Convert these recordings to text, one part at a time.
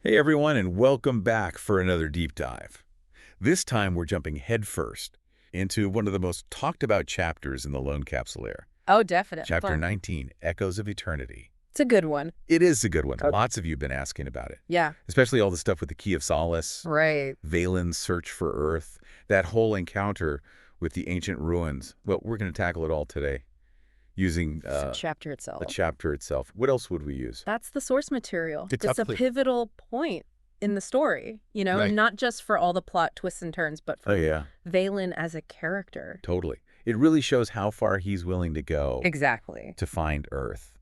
Hey everyone, and welcome back for another deep dive. This time we're jumping headfirst into one of the most talked about chapters in the Lone Capsuleer. Oh, definitely. Chapter 19, Echoes of Eternity. It's a good one. It is a good one. Okay. Lots of you have been asking about it, Yeah. especially all the stuff with the Key of Solace, Right. Valen's search for Earth, that whole encounter with the ancient ruins. Well, we're going to tackle it all today using The chapter itself. a chapter itself. What else would we use? That's the source material. It's It's a absolutely- pivotal point in the story, Right. not just for all the plot twists and turns, but Oh, for yeah, Valen as a character. totally. It really shows how far he's willing to go Exactly. to find Earth,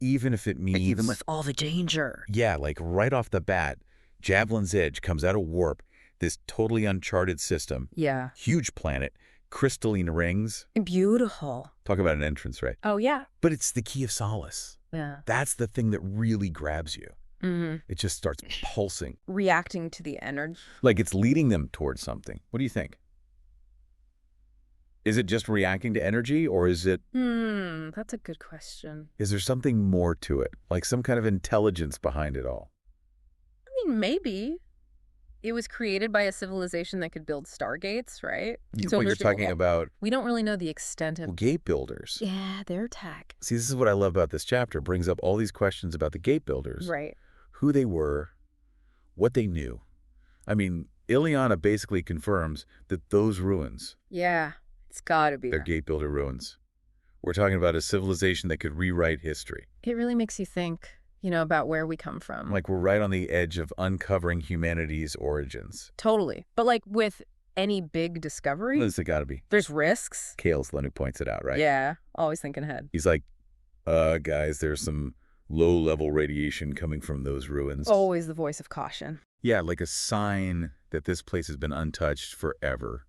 even if it means... Even with all the danger. Yeah, like right off the bat, Javelin's Edge comes out of warp, this totally uncharted system, Yeah. huge planet, crystalline rings. Beautiful. Talk about an entrance, right? Oh, yeah. But it's the Key of Solace. Yeah. That's the thing that really grabs you. It just starts pulsing, Reacting to the energy. like it's leading them towards something. What do you think? Is it just reacting to energy, or is That's a good question. there something more to it, like some kind of intelligence behind it all? I mean, maybe. It was created by a civilization that could build stargates, right? What you're talking about, We don't really know the extent of... gate builders. Yeah, their tech. See, this is what I love about this chapter. It brings up all these questions about the gate builders, Right. who they were, what they knew. I mean, Ileana basically confirms that those ruins, Yeah, it's gotta be. they're gate builder ruins. We're talking about a civilization that could rewrite history. It really makes you think, about where we come from. Like we're right on the edge of uncovering humanity's origins. Totally. But like with any big discovery, There's got to be. there's risks. Kale's the one who points it out, right? Yeah, always thinking ahead. He's like, guys, there's some low-level radiation coming from those ruins. Always the voice of caution. Yeah, like a sign that this place has been untouched forever,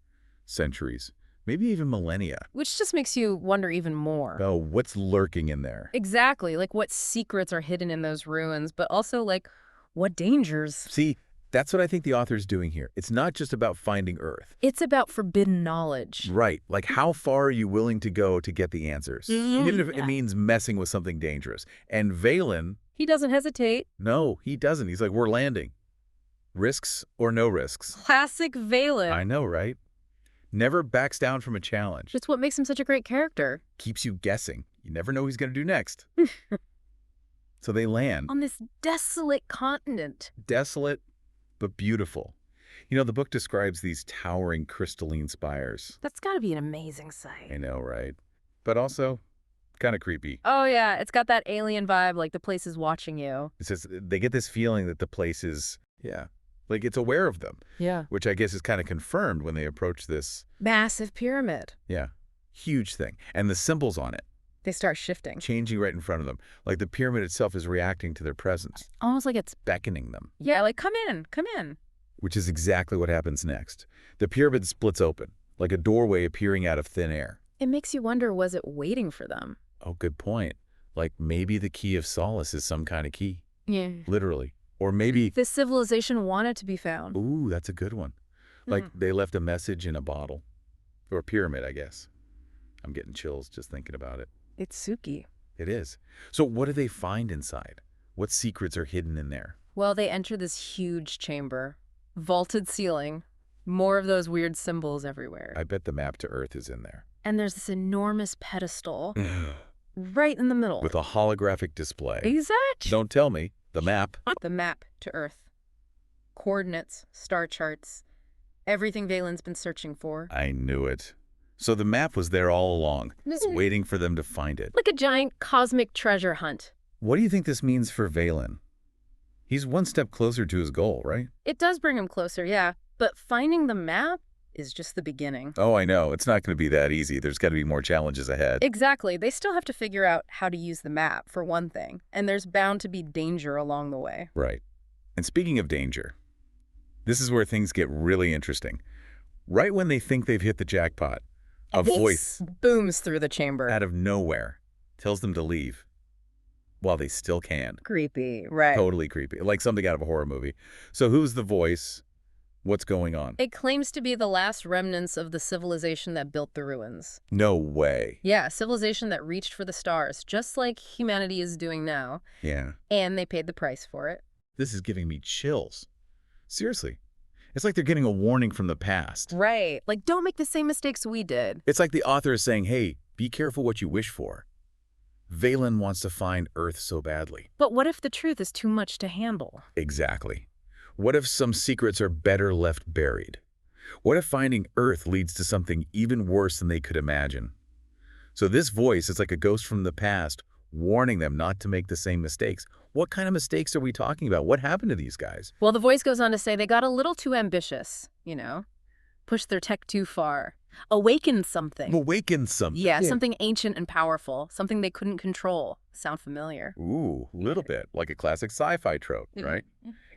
centuries, maybe even millennia. Which just makes you wonder even more. Oh, what's lurking in there? Exactly. Like what secrets are hidden in those ruins, but also like what dangers. See, that's what I think the author's doing here. It's not just about finding Earth. It's about forbidden knowledge. Right. Like how far are you willing to go to get the answers? Even if it Yeah. means messing with something dangerous. And Valen, He doesn't hesitate. no, he doesn't. He's like, we're landing. Risks or no risks. Classic Valen. I know, right? Never backs down from a challenge. It's what makes him such a great character. Keeps you guessing. You never know what he's going to do next. So they land. On this desolate continent. Desolate, but beautiful. The book describes these towering crystalline spires. That's got to be an amazing sight. I know, right? But also kind of creepy. Oh, yeah. It's got that alien vibe, like the place is watching you. It says they get this feeling that the place is, like it's aware of them, Yeah. which I guess is kind of confirmed when they approach this, Massive pyramid. huge thing. And the symbols on it, They start shifting. changing right in front of them. Like the pyramid itself is reacting to their presence, Almost like it's, beckoning them, yeah, like come in, come in. which is exactly what happens next. The pyramid splits open, like a doorway appearing out of thin air. It makes you wonder, was it waiting for them? Oh, good point. Like maybe the Key of Solace is some kind of key, Yeah. literally. Or maybe, This civilization wanted to be found. ooh, that's a good one. Like they left a message in a bottle. Or a pyramid, I guess. I'm getting chills just thinking about it. It's Suki. It is. So what do they find inside? What secrets are hidden in there? Well, they enter this huge chamber. Vaulted ceiling. More of those weird symbols everywhere. I bet the map to Earth is in there. And there's this enormous pedestal right in the middle. With a holographic display. Exact. Don't tell me. The map. The map to Earth. Coordinates, star charts, everything Valen's been searching for. I knew it. So the map was there all along, just waiting for them to find it. Like a giant cosmic treasure hunt. What do you think this means for Valen? He's one step closer to his goal, right? It does bring him closer, yeah. But finding the map is just the beginning. Oh, I know. It's not going to be that easy. There's got to be more challenges ahead. Exactly. They still have to figure out how to use the map, for one thing. And there's bound to be danger along the way. Right. And speaking of danger, this is where things get really interesting. Right when they think they've hit the jackpot, a voice booms through the chamber. out of nowhere tells them to leave while they still can. Creepy, right. Totally creepy. Like something out of a horror movie. So who's the voice? What's going on? It claims to be the last remnants of the civilization that built the ruins. No way. Yeah, a civilization that reached for the stars, just like humanity is doing now. Yeah. And they paid the price for it. This is giving me chills. Seriously. It's like they're getting a warning from the past. Right. Like, don't make the same mistakes we did. It's like the author is saying, hey, be careful what you wish for. Valen wants to find Earth so badly. But what if the truth is too much to handle? Exactly. What if some secrets are better left buried? What if finding Earth leads to something even worse than they could imagine? So this voice is like a ghost from the past, warning them not to make the same mistakes. What kind of mistakes are we talking about? What happened to these guys? Well, the voice goes on to say they got a little too ambitious, pushed their tech too far, awakened something. Awakened something. Yeah, something ancient and powerful, something they couldn't control. Sound familiar? Ooh, a little bit, like a classic sci-fi trope, right?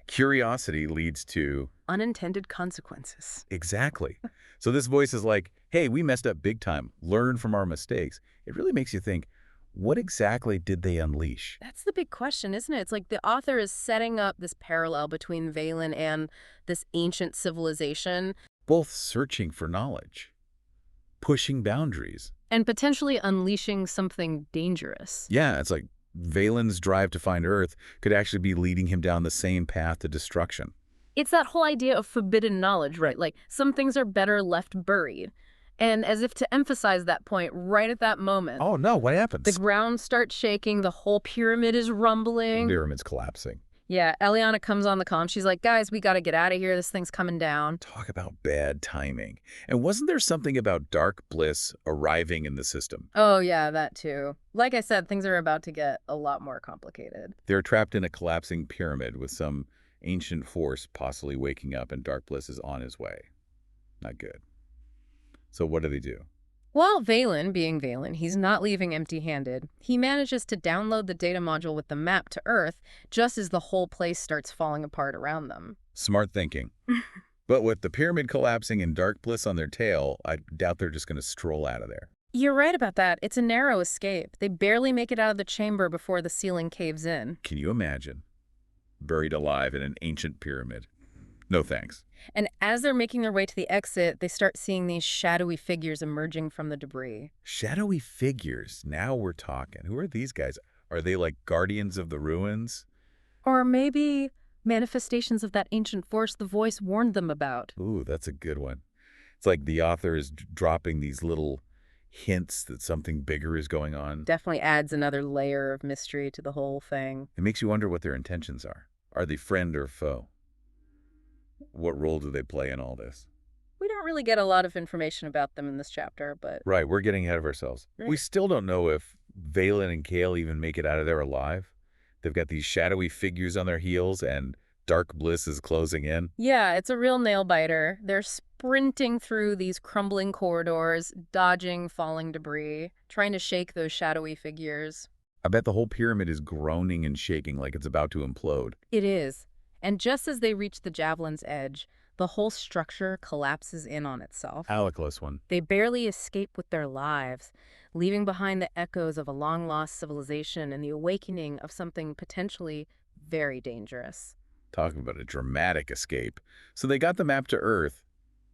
Curiosity leads to... unintended consequences. Exactly. So this voice is like, hey, we messed up big time. Learn from our mistakes. It really makes you think, what exactly did they unleash? That's the big question, isn't it? It's like the author is setting up this parallel between Valen and this ancient civilization. Both searching for knowledge, pushing boundaries. And potentially unleashing something dangerous. Yeah, it's like Valen's drive to find Earth could actually be leading him down the same path to destruction. It's that whole idea of forbidden knowledge, right? Like, some things are better left buried. And as if to emphasize that point right at that moment. Oh, no, what happens? The ground starts shaking, the whole pyramid is rumbling. The pyramid's collapsing. Yeah, Eliana comes on the comm. She's like, guys, we got to get out of here. This thing's coming down. Talk about bad timing. And wasn't there something about dark bliss arriving in the system? Oh, yeah, that too. Like I said, things are about to get a lot more complicated. They're trapped in a collapsing pyramid with some ancient force possibly waking up, and dark bliss is on his way. Not good. So what do? Well, Valen, being Valen, he's not leaving empty-handed. He manages to download the data module with the map to Earth just as the whole place starts falling apart around them. Smart thinking. But with the pyramid collapsing and dark bliss on their tail, I doubt they're just going to stroll out of there. You're right about that. It's a narrow escape. They barely make it out of the chamber before the ceiling caves in. Can you imagine? Buried alive in an ancient pyramid. No thanks. And as they're making their way to the exit, they start seeing these shadowy figures emerging from the debris. Shadowy figures. Now we're talking. Who are these guys? Are they like guardians of the ruins? Or maybe manifestations of that ancient force the voice warned them about. Ooh, that's a good one. It's like the author is dropping these little hints that something bigger is going on. Definitely adds another layer of mystery to the whole thing. It makes you wonder what their intentions are. Are they friend or foe? What role do they play in all this? We don't really get a lot of information about them in this chapter, but... Right, we're getting ahead of ourselves. Right. We still don't know if Valen and Kale even make it out of there alive. They've got these shadowy figures on their heels, and dark bliss is closing in. Yeah, it's a real nail-biter. They're sprinting through these crumbling corridors, dodging falling debris, trying to shake those shadowy figures. I bet the whole pyramid is groaning and shaking like it's about to implode. It is. And just as they reach the javelin's edge, the whole structure collapses in on itself. Alecless one. They barely escape with their lives, leaving behind the echoes of a long-lost civilization and the awakening of something potentially very dangerous. Talking about a dramatic escape. So they got the map to Earth,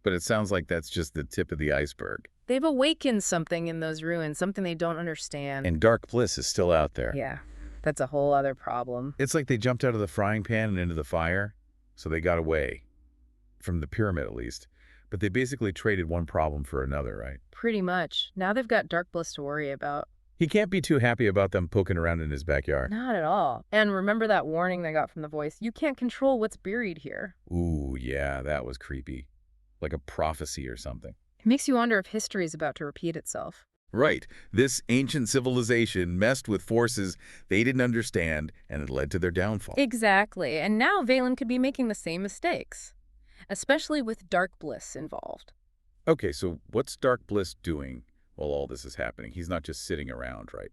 but it sounds like that's just the tip of the iceberg. They've awakened something in those ruins, something they don't understand. And dark bliss is still out there. Yeah, that's a whole other problem. It's like they jumped out of the frying pan and into the fire, so they got away. From the pyramid, at least. But they basically traded one problem for another, right? Pretty much. Now they've got dark bliss to worry about. He can't be too happy about them poking around in his backyard. Not at all. And remember that warning they got from the voice? You can't control what's buried here. Ooh, yeah, that was creepy. Like a prophecy or something. It makes you wonder if history is about to repeat itself. Right. This ancient civilization messed with forces they didn't understand, and it led to their downfall. Exactly. And now Valen could be making the same mistakes, especially with dark bliss involved. Okay, so what's Dark Bliss doing while all this is happening? He's not just sitting around, right?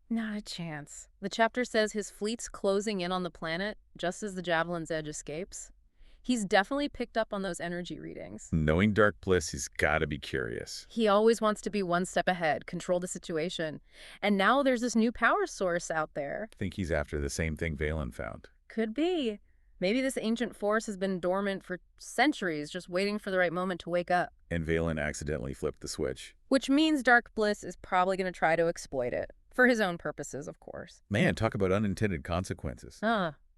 Not a chance. The chapter says his fleet's closing in on the planet just as the Javelin's edge escapes. He's definitely picked up on those energy readings. Knowing Dark Bliss, he's got to be curious. He always wants to be one step ahead, control the situation. And now there's this new power source out there. I think he's after the same thing Valen found. Could be. Maybe this ancient force has been dormant for centuries, just waiting for the right moment to wake up. And Valen accidentally flipped the switch. Which means Dark Bliss is probably going to try to exploit it. For his own purposes, of course. Man, talk about unintended consequences.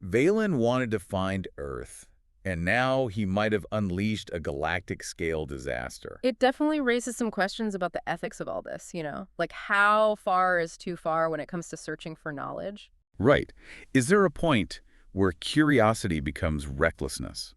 Valen wanted to find Earth, and now he might have unleashed a galactic-scale disaster. It definitely raises some questions about the ethics of all this, Like how far is too far when it comes to searching for knowledge? Right. Is there a point where curiosity becomes recklessness?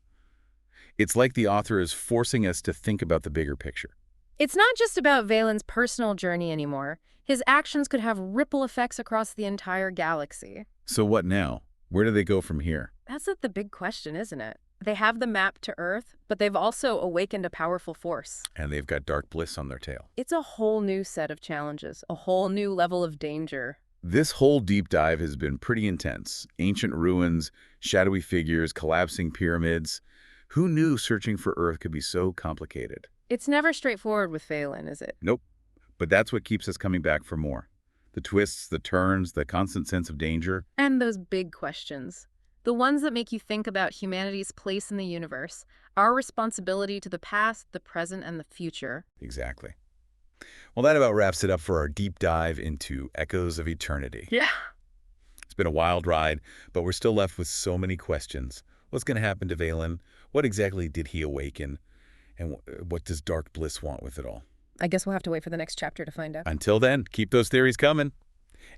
It's like the author is forcing us to think about the bigger picture. It's not just about Valen's personal journey anymore. His actions could have ripple effects across the entire galaxy. So what now? Where do they go from here? That's the big question, isn't it? They have the map to Earth, but they've also awakened a powerful force. And they've got dark bliss on their tail. It's a whole new set of challenges, a whole new level of danger. This whole deep dive has been pretty intense. Ancient ruins, shadowy figures, collapsing pyramids. Who knew searching for Earth could be so complicated? It's never straightforward with Valen, is it? Nope. But that's what keeps us coming back for more. The twists, the turns, the constant sense of danger. And those big questions. The ones that make you think about humanity's place in the universe, our responsibility to the past, the present, and the future. Exactly. Well, that about wraps it up for our deep dive into Echoes of Eternity. Yeah. It's been a wild ride, but we're still left with so many questions. What's going to happen to Valen? What exactly did he awaken? And what does Dark Bliss want with it all? I guess we'll have to wait for the next chapter to find out. Until then, keep those theories coming.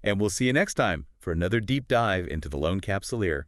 And we'll see you next time for another deep dive into the Lone Capsuleer.